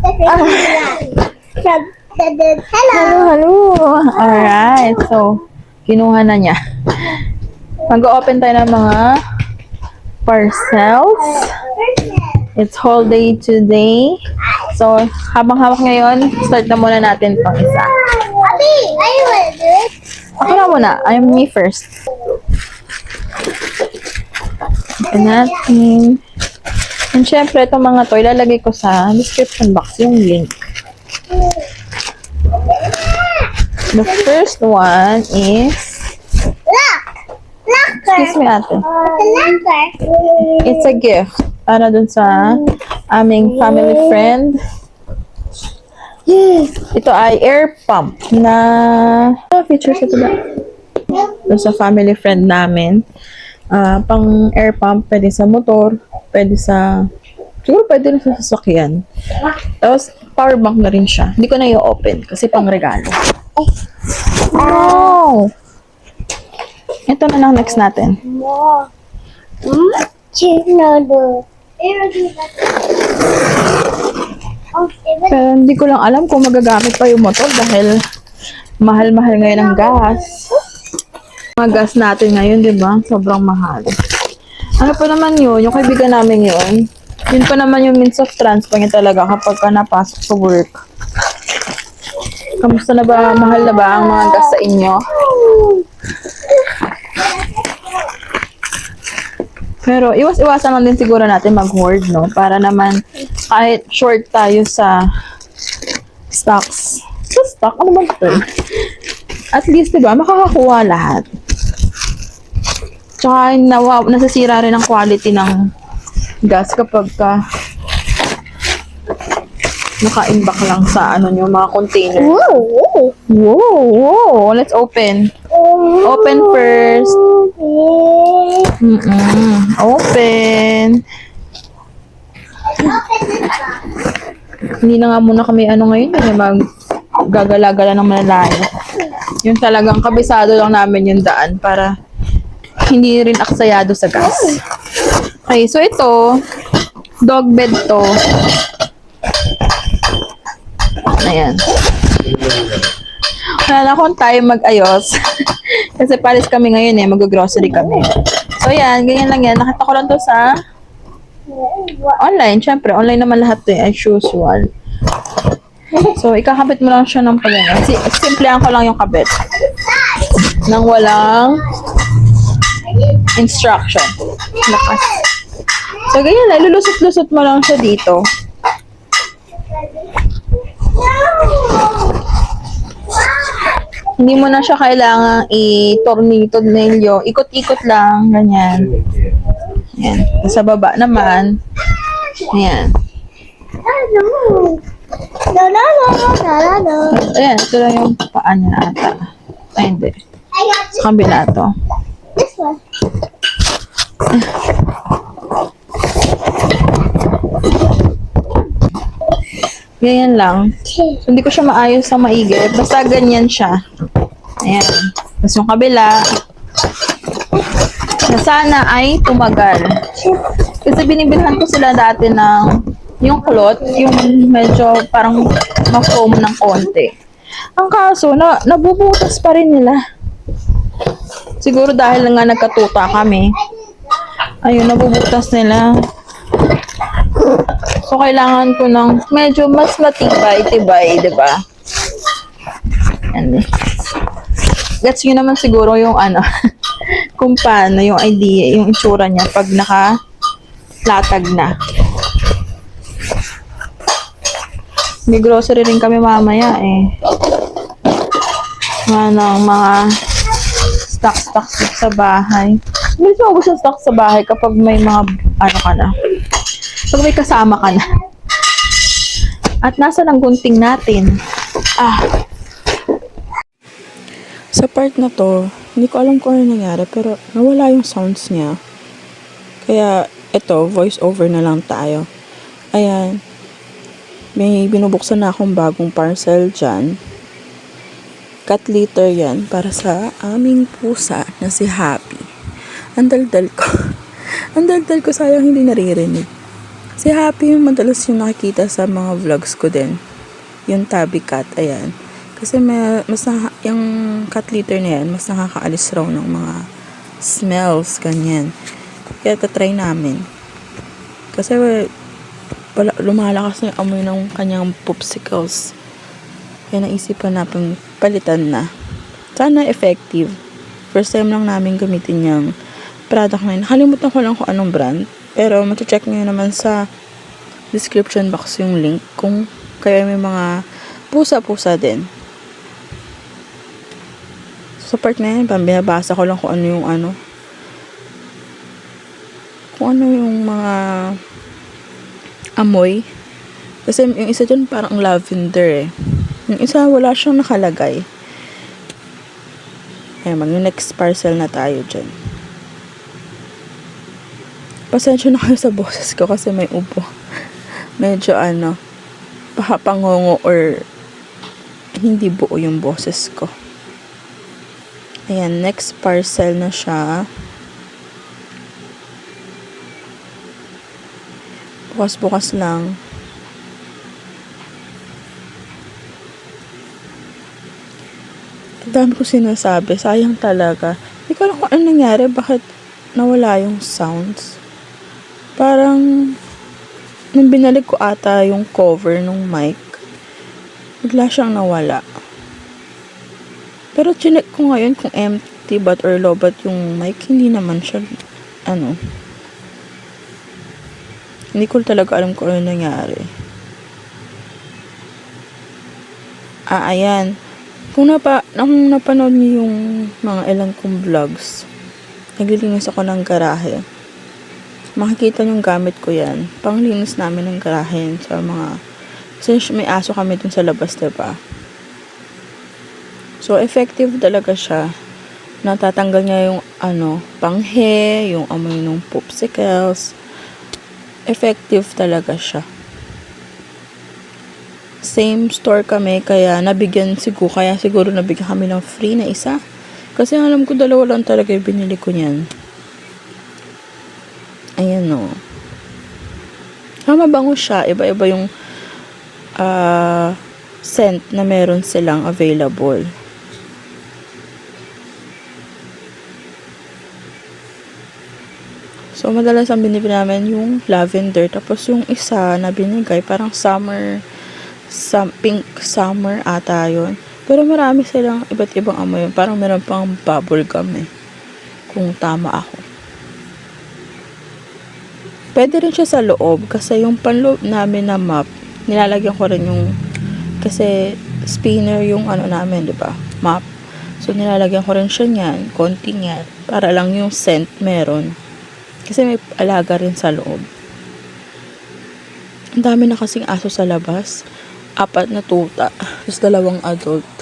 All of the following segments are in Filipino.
Hello. Hello. Alright. So, kinuha na niya. Mag-open tayo ng mga parcels. It's whole day today. So, habang hawak ngayon, start na muna natin pang isa. Abi, are you gonna do it? Ako na muna. I'm me first. Open natin. And syempre, itong mga to, ilalagay ko sa description box yung link. The first one is... Look! Locker! Excuse me, ate. It's a locker. It's a gift. Para dun sa aming family friend. Ito ay air pump na... features ito ba? Dun sa family friend namin. Pang air pump, pwede sa motor, pwede sa... Siguro pwede rin sa sasakyan. Tapos, power bank na rin siya. Hindi ko na i-open kasi pang regalo. Wow! Ito na lang next natin. More. Chinado. Pero hindi ko lang alam kung magagamit pa yung motor dahil mahal-mahal ngayon ang gas. Mga gas natin ngayon, di ba? Sobrang mahal. Ano pa naman yun? Yung kaibigan namin yun. Yun pa naman yung means of transport niya talaga kapag ka napasok sa work. Kamusta na ba? Mahal na ba ang mga gas sa inyo? Pero iwas-iwasan lang din siguro natin mag-hoard, no? Para naman kahit short tayo sa stocks. Sa stock? Ano ba ito? At least, diba, makakakuha lahat. Tsaka nasasira rin ang quality ng gas kapag ka naka-imbak lang sa ano nyo, mga container. Whoa. Whoa! Let's open. Open first. Open. Hindi na nga muna kami ngayon, gagala-gala ng malalayo. Yung talagang kabisado lang namin yung daan para hindi rin aksayado sa gas. Okay, so ito, dog bed to. Ayan. Wala na akong time mag-ayos. Kasi palis kami ngayon mag-grocery kami. So yan, ganyan lang yan. Nakita ko lang to sa online. Siyempre, online naman lahat to as usual. So, ikakabit mo lang siya ng pagano. Simplehan ko lang yung kabit. Nang walang instruction. Lakas. So, ganyan lang. Lulusot-lusot mo lang siya dito. Hindi mo na siya kailangang i-tornilyo. Ikot-ikot lang. Ganyan. Ayan. Sa baba naman. Ayan. Ayan. Ito lang yung paa niya ata. Ay, hindi. Sa kabila to. This one. Ganyan lang. So, hindi ko siya maayos sa maigi. Basta ganyan siya. Ayan. Tapos yung kabila, na sana ay tumagal. Kasi binibilhan ko sila dati ng yung cloth, yung medyo parang ma-foam ng konti. Ang kaso, nabubutas pa rin nila. Siguro dahil nga nagkatuta kami. Ayun, nabubutas nila. So, kailangan ko ng medyo mas matibay-tibay, diba? And gets nyo naman siguro yung kung paano yung idea, yung itsura niya pag naka-latag na. May grocery rin kami mamaya mga stock sa bahay. Medyo ubos yung stock sa bahay kapag may mga ka na. Pag may kasama ka na. At nasa ng gunting natin. Sa part na to, hindi ko alam kung ano nangyari, pero nawala yung sounds niya. Kaya, ito, voice over na lang tayo. Ayan. May binubuksan na akong bagong parcel dyan. Cat litter yan para sa aming pusa na si Happy. Ang daldal ko. Ang daldal ko, sayang hindi naririnig. Si Happy yung madalas yung nakikita sa mga vlogs ko din. Yung tabby cat, ayan. Kasi yung cat litter na yan, mas nakakaalis raw ng mga smells, ganyan. Kaya tatry namin. Kasi lumalakas na yung amoy ng kanyang popsicles. Kaya naisipan natin palitan na. Sana effective. First time lang namin gamitin yung product na yun. Nakalimutan ko lang kung anong brand. Pero check nyo naman sa description box yung link kung kayo may mga pusa-pusa din. So, sa part na yun, binabasa ko lang kung ano yung mga amoy. Kasi yung isa dyan parang lavender eh. Yung isa wala siyang nakalagay. Ayan, mag-next parcel na tayo dyan. Pasensya na kayo sa boses ko kasi may ubo. Medyo pahapangongo or hindi buo yung boses ko. Ayan, next parcel na siya. Bukas-bukas lang. Ang dami ko sinasabi. Sayang talaga. Hindi ko alam kung ano nangyari. Bakit nawala yung sounds. Parang nung binalik ko ata yung cover ng mic, bigla siyang nawala. Pero chinek ko ngayon kung empty bat or low bat yung mic, hindi naman siya, hindi ko talaga alam kung ano nangyari. Ayan. Kung napanood niyo yung mga ilang kong vlogs, naglilinis ako ng garahe. Makikita yung gamit ko yan. Panglinis namin ng garahe sa mga... Kasi may aso kami dun sa labas, diba? So, effective talaga siya. Natatanggal niya yung panghe, yung amoy ng popsicles. Effective talaga siya. Same store kami, kaya siguro nabigyan kami ng free na isa. Kasi alam ko dalawa lang talaga yung binili ko niyan. Ayan o. Mabango siya. Iba-iba yung scent na meron silang available. So, madalas ang binibili namin yung lavender. Tapos yung isa na binigay, parang pink summer ata yun. Pero marami silang iba't ibang amoy. Parang meron pang bubble gum eh. Kung tama ako. Pwede rin siya sa loob kasi yung panloob namin na mop, nilalagyan ko rin kasi spinner yung namin, di ba? Mop. So, nilalagyan ko rin siya niyan, konting yan, para lang yung scent meron. Kasi may alaga rin sa loob. Ang dami na kasing aso sa labas. 4 na tuta. Tapos 2 adult.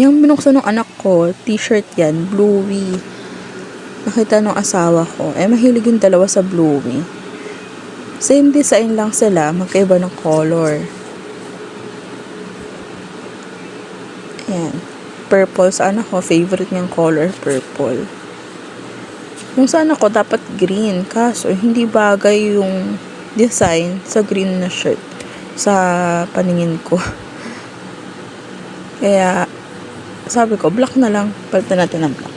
Yung binuksan ng anak ko, t-shirt yan, bluey. Nakita ng asawa ko. Mahilig yung dalawa sa bluey. Same design lang sila, magkaiba ng color. Ayan. Purple sa anak ko, favorite niyang color, purple. Yung sa anak ko, dapat green. Kaso, hindi bagay yung design sa green na shirt sa paningin ko. Kaya, sabi ko, black na lang. Palitan natin ng black.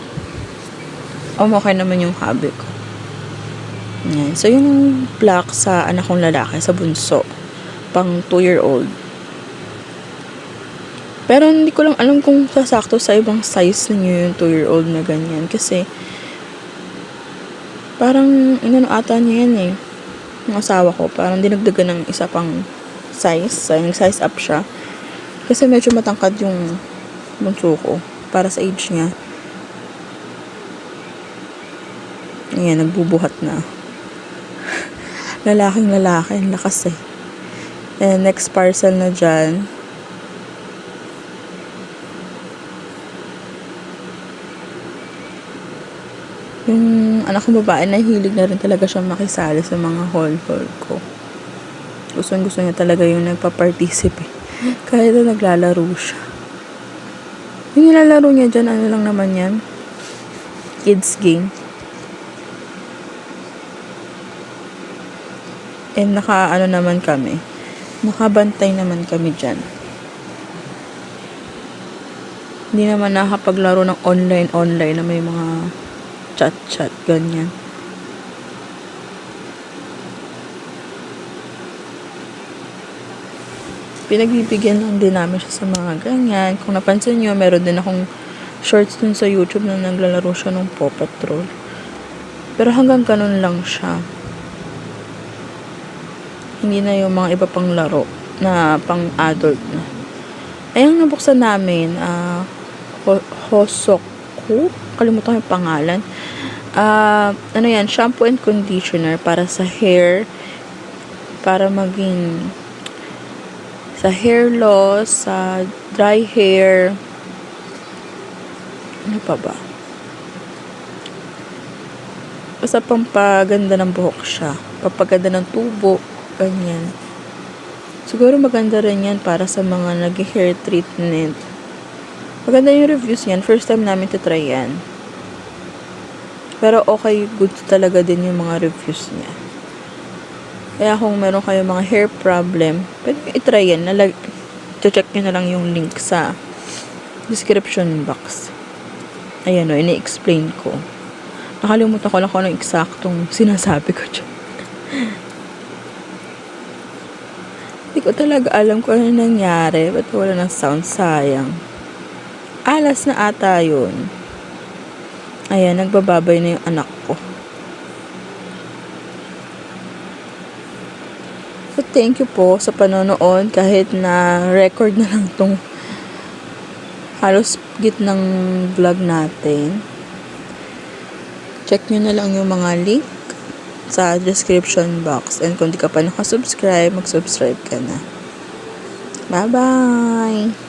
Okay naman yung hobby ko. Yan. So, yung black sa anak kong lalaki, sa bunso. Pang 2-year-old. Pero hindi ko lang alam kung sasakto sa ibang size ninyo yung 2-year-old na ganyan. Kasi, parang, ata niya yan eh. Yung asawa ko, parang dinagdagan ng isa pang size. Nag-size up siya. Kasi medyo matangkad yung bunso ko. Para sa age niya. Ayan, nagbubuhat na. Lalaking lalaki. Ang lakas eh. And next parcel na dyan. Yung anak kong babae, nahilig na rin talaga siya makisali sa mga haul-haul ko. Gusto niya talaga yung nagpa-participate. Kahit na naglalaro siya. Yung nilalaro niya dyan, lang naman yan? Kids game. And naman kami. Nakabantay naman kami dyan. Hindi naman nakapaglaro ng online na may mga chat-chat, ganyan. Pinagbibigyan lang din namin siya sa mga ganyan. Kung napansin nyo, meron din akong shorts dun sa YouTube na naglalaro siya ng Paw Patrol. Pero hanggang ganun lang siya. Hindi na yung mga iba pang laro na pang adult na. Ayang nabuksan namin, Hosoku, kalimutan ko yung pangalan. Ano yan, shampoo and conditioner para sa hair, para maging sa hair loss, sa dry hair, ano pa ba? Basta pampaganda ng buhok siya, pampaganda ng tubo, ganyan. Siguro maganda rin yan para sa mga nag-hair treatment. Maganda yung reviews yan. First time namin to try yan. Pero okay, good talaga din yung mga reviews niya. Kaya kung meron kayo mga hair problem, pwede nyo itry yan. Check nyo na lang yung link sa description box. Ayan o, ini-explain ko. Nakalimutan ko lang kung anong eksaktong sinasabi ko dyan. Hindi ko talaga alam kung ano nangyari. Ba't wala ng sound? Sayang. Alas na ata yun. Ayan, nagbababay na yung anak ko. So, thank you po sa panonood. Kahit na record na lang tong halos gitnang vlog natin. Check nyo na lang yung mga link sa description box. And kung di ka pa nakasubscribe, mag-subscribe ka na. Bye-bye!